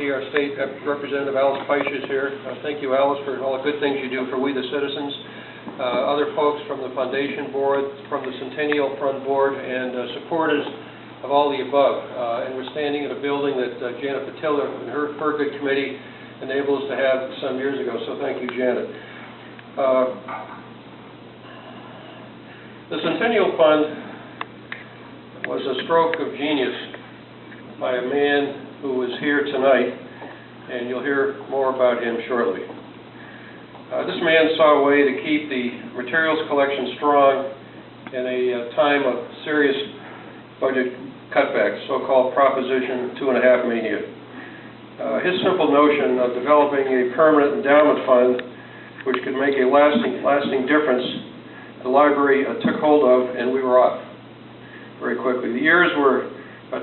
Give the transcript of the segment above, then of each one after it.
See our state representative Alice Peisch is here. Thank you, Alice, for all the good things you do for we the citizens. Other folks from the foundation board, from the Centennial Fund board, and supporters of all the above. And we're standing in a building that Janet Patilla and her good committee enabled us to have some years ago, so thank you, Janet. The Centennial Fund was a stroke of genius by a man who is here tonight, and you'll hear more about him shortly. This man saw a way to keep the materials collection strong in a time of serious budget cutbacks, so-called Proposition 2.5 mania. His simple notion of developing a permanent endowment fund which could make a lasting difference, the library took hold of, and we were off very quickly. The years were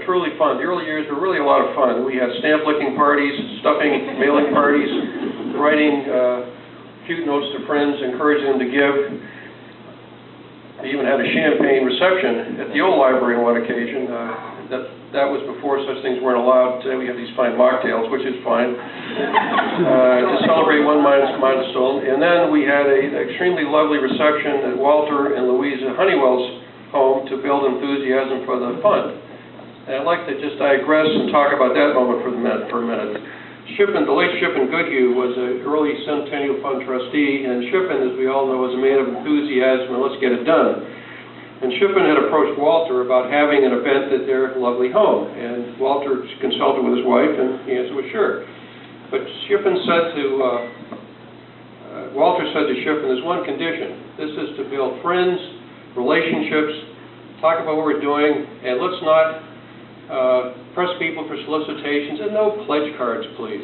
truly fun. The early years were really a lot of fun. We had stamp licking parties, stuffing, mailing parties, writing cute notes to friends, encouraging them to give. We even had a champagne reception at the old library on one occasion. That was before such things weren't allowed. Today we have these fine mocktails, which is fine, to celebrate one milestone. And then we had an extremely lovely reception at Walter and Louisa Honeywell's home to build enthusiasm for the fund. And I'd like to just digress and talk about that moment for a minute. The late Shippen Goodhue was an early Centennial Fund trustee, and Shippen, as we all know, was a man of enthusiasm and let's get it done. And Shippen had approached Walter about having an event at their lovely home, and Walter consulted with his wife, and the answer was sure. But Shippen said to, Walter said to Shippen, there's one condition. This is to build friends, relationships, talk about what we're doing, and let's not press people for solicitations, and no pledge cards, please.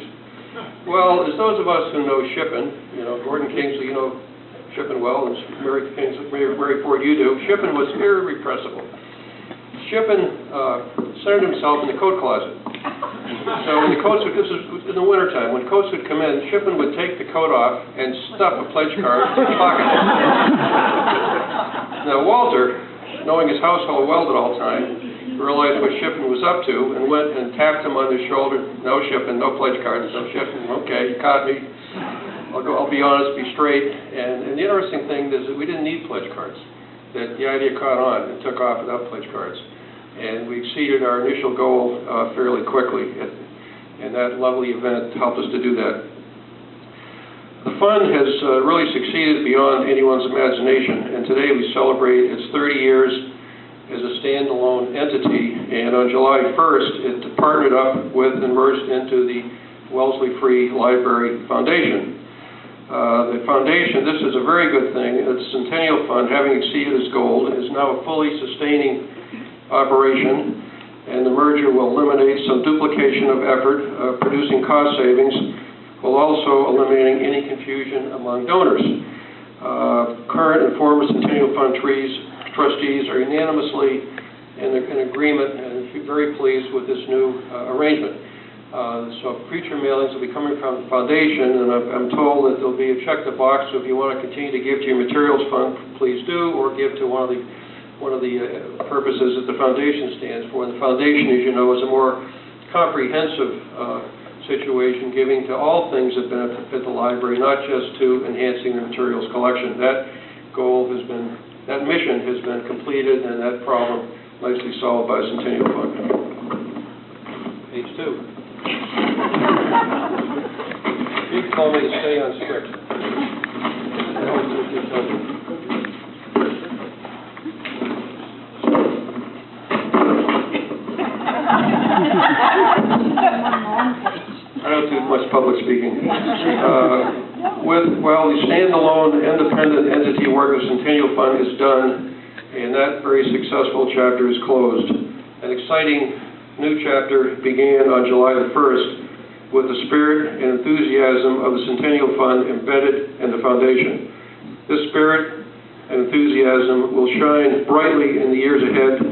Well, as those of us who know Shippen, you know, Gordon Kingsley, you know Shippen well, and Mary Ford, you do, Shippen was irrepressible. Shippen centered himself in the coat closet. So when the coats would, this is in the wintertime, when coats would come in, Shippen would take the coat off and stuff a pledge card in his pocket. Now Walter, knowing his household well at all times, realized what Shippen was up to and went and tapped him on the shoulder. No, Shippen, no pledge cards. No, Shippen, okay, you caught me. I'll be honest, be straight. And the interesting thing is that we didn't need pledge cards. That the idea caught on and took off without pledge cards. And we exceeded our initial goal fairly quickly. And that lovely event helped us to do that. The fund has really succeeded beyond anyone's imagination. And today we celebrate its 30 years as a standalone entity, and on July 1st, it partnered up with and merged into the Wellesley Free Library Foundation. The foundation, this is a very good thing. The Centennial Fund, having exceeded its goal, is now a fully sustaining operation, and the merger will eliminate some duplication of effort, producing cost savings, while also eliminating any confusion among donors. Current and former Centennial Fund trustees are unanimously in agreement and very pleased with this new arrangement. So future mailings will be coming from the foundation, and I'm told that there'll be a check the box, so if you want to continue to give to your materials fund, please do, or give to one of the purposes that the foundation stands for. And the foundation, as you know, is a more comprehensive situation, giving to all things that benefit the library, not just to enhancing the materials collection. That goal has been That mission has been completed, and that problem nicely solved by Centennial Fund. Page 2. He told me to stay on script. I don't do much public speaking. Well, the standalone independent entity work of Centennial Fund is done, and that very successful chapter is closed. An exciting new chapter began on July the 1st with the spirit and enthusiasm of the Centennial Fund embedded in the foundation. This spirit and enthusiasm will shine brightly in the years ahead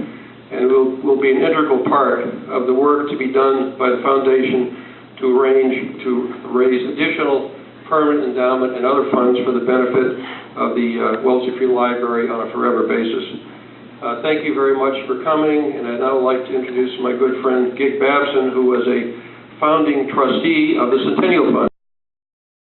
and will be an integral part of the work to be done by the foundation to raise additional permanent endowment and other funds for the benefit of the Wellesley Free Library on a forever basis. Thank you very much for coming, and I'd now like to introduce my good friend Gig Babson, who was a founding trustee of the Centennial Fund.